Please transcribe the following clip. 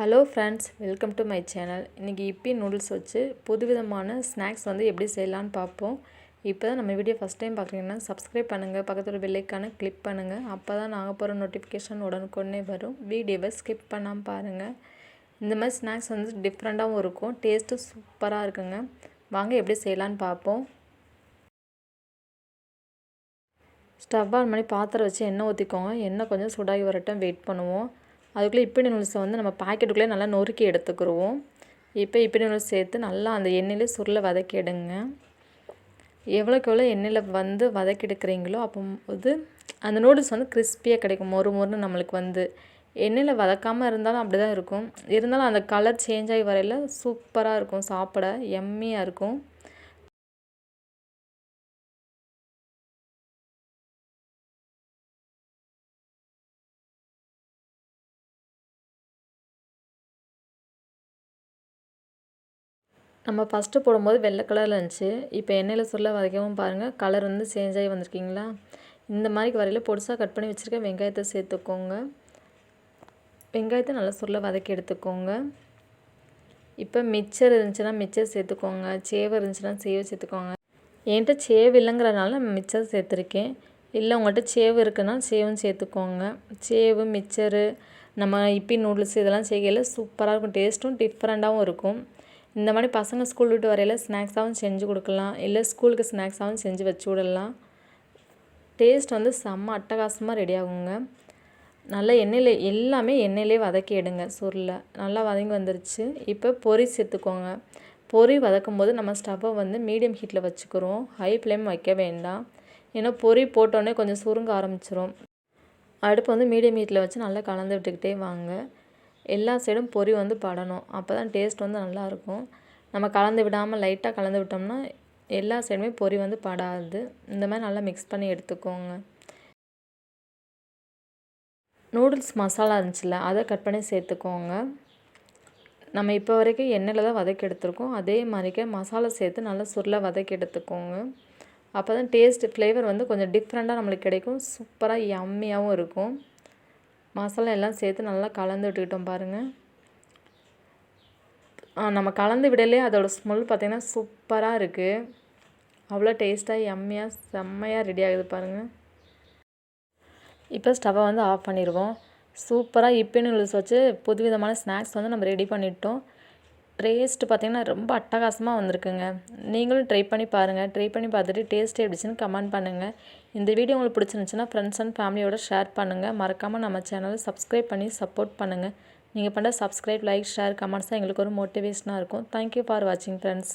Hello friends, welcome to my channel. இன்றைக்கி இப்பி noodles வச்சு புதுவிதமான ஸ்நாக்ஸ் வந்து எப்படி செய்யலான்னு பார்ப்போம். இப்போ தான் நம்ம வீடியோ ஃபஸ்ட் டைம் பார்க்குறீங்கன்னா சப்ஸ்கிரைப் பண்ணுங்கள், பக்கத்தில் பெல் ஐக்கானை கிளிக் பண்ணுங்கள். அப்போ தான் நாங்கள் போகிற நோட்டிஃபிகேஷன் உடனுக்குடனே வரும். வீடியோவை ஸ்கிப் பண்ணாமல் பாருங்கள். இந்த மாதிரி ஸ்நாக்ஸ் வந்து டிஃப்ரெண்ட்டாகவும் இருக்கும், டேஸ்ட்டும் சூப்பராக இருக்குங்க. வாங்க எப்படி செய்யலான்னு பார்ப்போம். ஸ்டவ் ஆன் பண்ணி பாத்திரம் வச்சு எண்ணெய் ஊற்றிக்கோங்க. எண்ணெய் கொஞ்சம் சூடாகி வரட்டும், வெயிட் பண்ணுவோம். அதுக்குள்ளே இப்பி நூடுல்ஸை வந்து நம்ம பாக்கெட்டுக்குள்ளே நல்லா நொறுக்கி எடுத்துக்கிடுவோம். இப்போ இப்பி நூடுல்ஸ் சேர்த்து நல்லா அந்த எண்ணெயிலே சுருளை வதக்கி எடுங்க. எவ்வளோக்கு எவ்வளோ எண்ணெயில் வந்து வதக்கி எடுக்கிறீங்களோ அப்போது அந்த நூடுல்ஸ் வந்து கிறிஸ்பியாக கிடைக்கும். மொறு மொறுன்னு நம்மளுக்கு வந்து எண்ணெயில் வதக்காமல் இருந்தாலும் அப்படி தான் இருக்கும். இருந்தாலும் அந்த கலர் சேஞ்ச் ஆகி வரையில் சூப்பராக இருக்கும், சாப்பிட எம்மியாக இருக்கும். நம்ம ஃபஸ்ட்டு போடும்போது வெள்ளை கலரில் இருந்துச்சு. இப்போ எண்ணெயில் சுருளை வதக்கவும் பாருங்கள், கலர் வந்து சேஞ்ச் ஆகி வந்திருக்கீங்களா. இந்த மாதிரி வரையில் பொடிசாக கட் பண்ணி வச்சுருக்க வெங்காயத்தை சேர்த்துக்கோங்க. வெங்காயத்தை நல்லா சுருளை வதக்கி எடுத்துக்கோங்க. இப்போ மிக்சர் இருந்துச்சுன்னா மிக்சர் சேர்த்துக்கோங்க, சேவை இருந்துச்சுன்னா சேவை சேர்த்துக்கோங்க. என்கிட்ட சேவு இல்லைங்கிறனால நம்ம மிக்சர் சேர்த்துருக்கேன். இல்லை உங்கள்கிட்ட சேவு இருக்குன்னா சேவும் சேர்த்துக்கோங்க. சேவு, மிக்சரு, நம்ம இப்பி நூடுல்ஸ் இதெல்லாம் செய்யல சூப்பராக இருக்கும். டேஸ்ட்டும் டிஃப்ரெண்ட்டாகவும் இருக்கும். இந்த மாதிரி பசங்க ஸ்கூல் விட்டு வரையில் ஸ்நாக்ஸாகவும் செஞ்சு கொடுக்கலாம், இல்லை ஸ்கூலுக்கு ஸ்நாக்ஸாகவும் செஞ்சு வச்சு விடலாம். டேஸ்ட் வந்து செம்ம அட்டகாசமாக ரெடி ஆகுங்க. நல்லா எண்ணெயில் எல்லாமே எண்ணெயிலே வதக்கி எடுங்க. சுருளை நல்லா வதங்கி வந்துருச்சு. இப்போ பொரி சேர்த்துக்கோங்க. பொரி வதக்கும் போது நம்ம ஸ்டவ்வை வந்து மீடியம் ஹீட்டில் வச்சுக்கிறோம், ஹை ஃப்ளேம் வைக்க வேண்டாம். ஏன்னா பொரி போட்டோடனே கொஞ்சம் சுருங்க ஆரம்பிச்சிரும். அடுப்பு வந்து மீடியம் ஹீட்டில் வச்சு நல்லா கலந்து விட்டுக்கிட்டே வாங்க. எல்லா சைடும் பொரி வந்து படணும், அப்போ தான் டேஸ்ட் வந்து நல்லாயிருக்கும். நம்ம கலந்து விடாமல் லைட்டாக கலந்து விட்டோம்னா எல்லா சைடுமே பொரி வந்து படாது. இந்த மாதிரி நல்லா மிக்ஸ் பண்ணி எடுத்துக்கோங்க. நூடுல்ஸ் மசாலா இருந்துச்சுல்ல, அதை கட் பண்ணி சேர்த்துக்கோங்க. நம்ம இப்போ வரைக்கும் எண்ணெயில் தான் வதக்கி எடுத்துருக்கோம். அதே மாதிரிக்கே மசாலா சேர்த்து நல்லா சுருளை வதக்கி எடுத்துக்கோங்க. அப்போ தான் டேஸ்ட் ஃப்ளேவர் வந்து கொஞ்சம் டிஃப்ரெண்ட்டாக நம்மளுக்கு கிடைக்கும், சூப்பராக யம்மியாகவும் இருக்கும். மசாலா எல்லாம் சேர்த்து நல்லா கலந்து விட்டுக்கிட்டோம் பாருங்கள். நம்ம கலந்து விடலே அதோடய ஸ்மெல் பார்த்திங்கன்னா சூப்பராக இருக்குது. அவ்வளோ டேஸ்ட்டாக யம்மியாக செம்மையாக ரெடி ஆகுது பாருங்கள். இப்போ ஸ்டவ்வை வந்து ஆஃப் பண்ணிடுவோம். சூப்பராக இப்பி நூடுல்ஸ் வச்சு புதுவிதமான ஸ்நாக்ஸ் வந்து நம்ம ரெடி பண்ணிட்டோம். டேஸ்ட்டு பார்த்திங்கன்னா ரொம்ப அட்டகாசமாக வந்திருக்குங்க. நீங்களும் ட்ரை பண்ணி பாருங்கள். ட்ரை பண்ணி பார்த்துட்டு டேஸ்ட்டு எப்படிச்சுன்னு கமெண்ட் பண்ணுங்கள். இந்த வீடியோ உங்களுக்கு பிடிச்சிருந்துச்சுன்னா ஃப்ரெண்ட்ஸ் அண்ட் ஃபேமிலியோட ஷேர் பண்ணுங்கள். மறக்காமல் நம்ம சேனலை சப்ஸ்கிரைப் பண்ணி சப்போர்ட் பண்ணுங்கள். நீங்கள் பண்ணுற சப்ஸ்கிரைப், லைக், ஷேர், கமெண்ட்ஸ் தான் எங்களுக்கு ஒரு மோட்டிவேஷனாக இருக்கும். தேங்க்யூ ஃபார் வாட்சிங் ஃப்ரெண்ட்ஸ்.